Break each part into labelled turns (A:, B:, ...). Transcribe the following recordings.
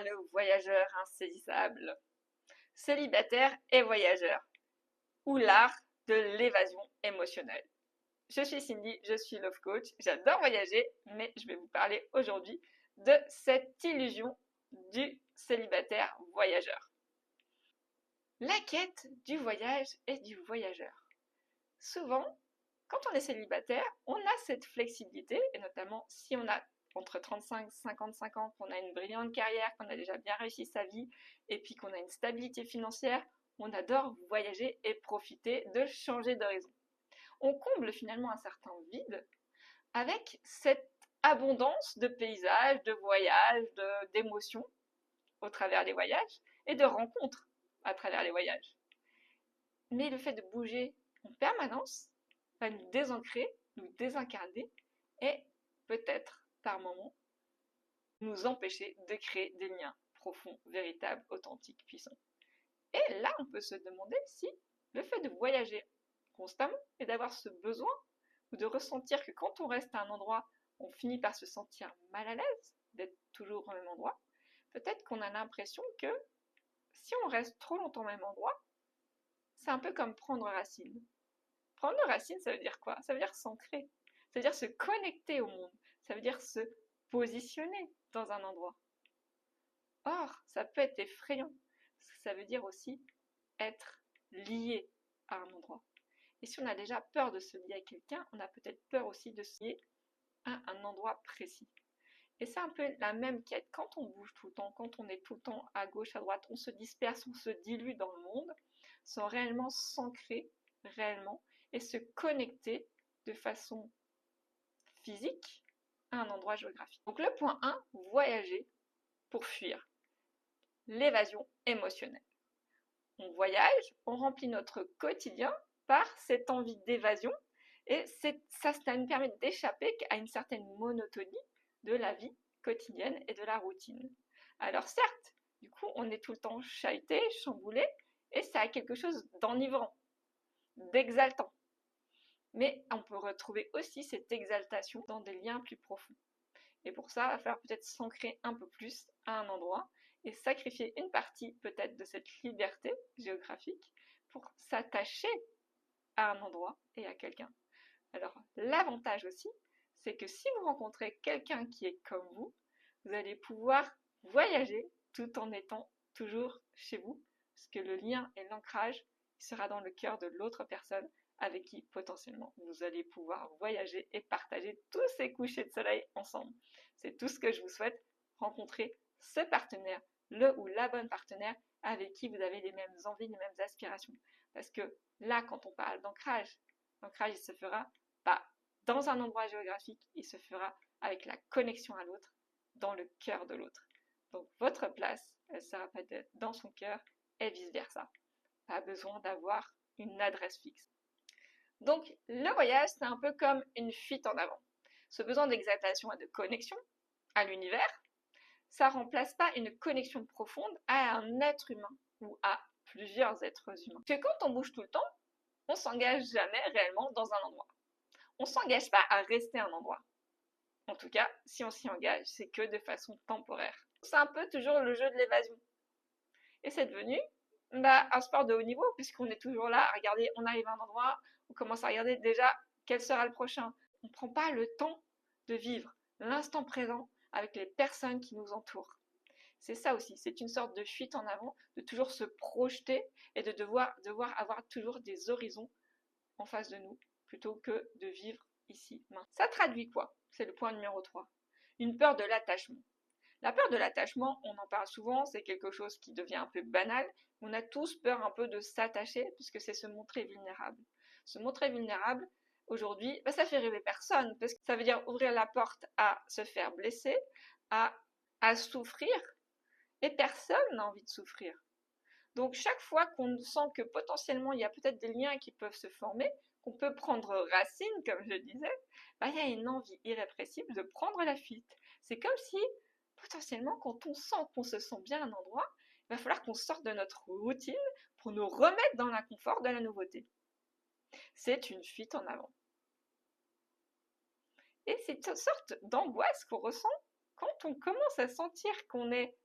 A: le voyageur insaisissable. Célibataire et voyageur, ou l'art de l'évasion émotionnelle. Je suis Cindy, je suis Love Coach, j'adore voyager, mais je vais vous parler aujourd'hui de cette illusion du célibataire voyageur. La quête du voyage et du voyageur. Souvent, quand on est célibataire, on a cette flexibilité, et notamment si on a entre 35 et 55 ans, qu'on a une brillante carrière, qu'on a déjà bien réussi sa vie, et puis qu'on a une stabilité financière, on adore voyager et profiter de changer d'horizon. On comble finalement un certain vide avec cette abondance de paysages, de voyages, d'émotions au travers des voyages et de rencontres à travers les voyages. Mais le fait de bouger en permanence va nous désancrer, nous désincarner et peut-être par moments nous empêcher de créer des liens profonds, véritables, authentiques, puissants. Et là, on peut se demander si le fait de voyager constamment et d'avoir ce besoin ou de ressentir que quand on reste à un endroit, on finit par se sentir mal à l'aise d'être toujours au même endroit, peut-être qu'on a l'impression que si on reste trop longtemps au même endroit, c'est un peu comme prendre racine. Prendre racine, ça veut dire quoi? Ça veut dire s'ancrer, ça veut dire se connecter au monde, ça veut dire se positionner dans un endroit. Or, ça peut être effrayant, parce que ça veut dire aussi être lié à un endroit. Et si on a déjà peur de se lier à quelqu'un, on a peut-être peur aussi de se lier à un endroit précis. Et c'est un peu la même quête. Quand on bouge tout le temps, quand on est tout le temps à gauche, à droite, on se disperse, on se dilue dans le monde, sans réellement s'ancrer, réellement, et se connecter de façon physique à un endroit géographique. Donc le point 1, voyager pour fuir. L'évasion émotionnelle. On voyage, on remplit notre quotidien par cette envie d'évasion et ça nous permet d'échapper à une certaine monotonie de la vie quotidienne et de la routine. Alors certes, du coup, on est tout le temps chahuté, chamboulé et ça a quelque chose d'enivrant, d'exaltant. Mais on peut retrouver aussi cette exaltation dans des liens plus profonds. Et pour ça, il va falloir peut-être s'ancrer un peu plus à un endroit et sacrifier une partie peut-être de cette liberté géographique pour s'attacher à un endroit et à quelqu'un. Alors l'avantage aussi, c'est que si vous rencontrez quelqu'un qui est comme vous allez pouvoir voyager tout en étant toujours chez vous, parce que le lien et l'ancrage sera dans le cœur de l'autre personne avec qui potentiellement vous allez pouvoir voyager et partager tous ces couchers de soleil ensemble. C'est tout ce que je vous souhaite, rencontrer ce partenaire, le ou la bonne partenaire avec qui vous avez les mêmes envies, les mêmes aspirations. Parce que là, quand on parle d'ancrage, l'ancrage il se fera pas dans un endroit géographique, il se fera avec la connexion à l'autre, dans le cœur de l'autre. Donc votre place, elle sera peut-être dans son cœur et vice-versa. Pas besoin d'avoir une adresse fixe. Donc le voyage, c'est un peu comme une fuite en avant. Ce besoin d'exaltation et de connexion à l'univers, ça ne remplace pas une connexion profonde à un être humain ou à plusieurs êtres humains. Parce que quand on bouge tout le temps, on s'engage jamais réellement dans un endroit. On ne s'engage pas à rester à un endroit. En tout cas, si on s'y engage, c'est que de façon temporaire. C'est un peu toujours le jeu de l'évasion. Et c'est devenu un sport de haut niveau, puisqu'on est toujours là à regarder, on arrive à un endroit, on commence à regarder déjà quel sera le prochain. On ne prend pas le temps de vivre l'instant présent avec les personnes qui nous entourent. C'est ça aussi, c'est une sorte de fuite en avant, de toujours se projeter et de devoir avoir toujours des horizons en face de nous, plutôt que de vivre ici, maintenant. Ça traduit quoi? C'est le point numéro 3. Une peur de l'attachement. La peur de l'attachement, on en parle souvent, c'est quelque chose qui devient un peu banal. On a tous peur un peu de s'attacher, puisque c'est se montrer vulnérable. Se montrer vulnérable, aujourd'hui, ça fait rêver personne, parce que ça veut dire ouvrir la porte à se faire blesser, à souffrir, et personne n'a envie de souffrir. Donc chaque fois qu'on sent que potentiellement il y a peut-être des liens qui peuvent se former, qu'on peut prendre racine, comme je disais, il y a une envie irrépressible de prendre la fuite. C'est comme si, potentiellement, quand on sent qu'on se sent bien à un endroit, il va falloir qu'on sorte de notre routine pour nous remettre dans l'inconfort de la nouveauté. C'est une fuite en avant. Et c'est une sorte d'angoisse qu'on ressent quand on commence à sentir qu'on est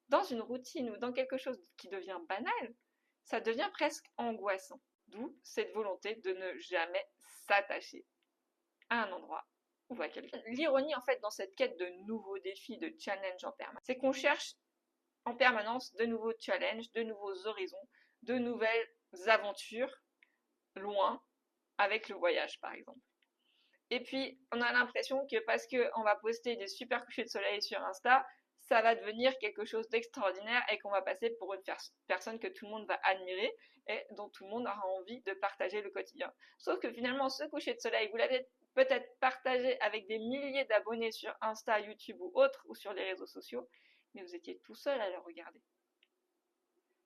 A: dans une routine ou dans quelque chose qui devient banal, ça devient presque angoissant. D'où cette volonté de ne jamais s'attacher à un endroit ou à quelqu'un. L'ironie en fait dans cette quête de nouveaux défis, de challenge en permanence, c'est qu'on cherche en permanence de nouveaux challenges, de nouveaux horizons, de nouvelles aventures loin avec le voyage par exemple. Et puis on a l'impression que parce qu'on va poster des super couchers de soleil sur Insta, ça va devenir quelque chose d'extraordinaire et qu'on va passer pour une personne que tout le monde va admirer et dont tout le monde aura envie de partager le quotidien. Sauf que finalement, ce coucher de soleil, vous l'avez peut-être partagé avec des milliers d'abonnés sur Insta, YouTube ou autres, ou sur les réseaux sociaux, mais vous étiez tout seul à le regarder.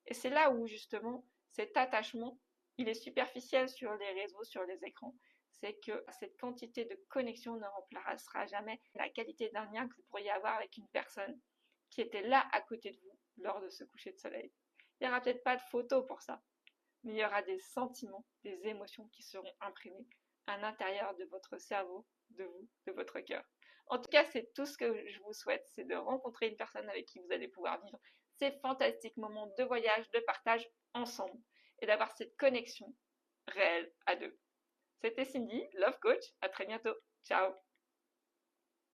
A: Et c'est là où justement cet attachement, il est superficiel sur les réseaux, sur les écrans. C'est que cette quantité de connexion ne remplacera jamais la qualité d'un lien que vous pourriez avoir avec une personne qui était là à côté de vous lors de ce coucher de soleil. Il n'y aura peut-être pas de photos pour ça, mais il y aura des sentiments, des émotions qui seront imprimées à l'intérieur de votre cerveau, de vous, de votre cœur. En tout cas, c'est tout ce que je vous souhaite, c'est de rencontrer une personne avec qui vous allez pouvoir vivre ces fantastiques moments de voyage, de partage ensemble, et d'avoir cette connexion réelle à deux. C'était Cindy, Love Coach, à très bientôt. Ciao.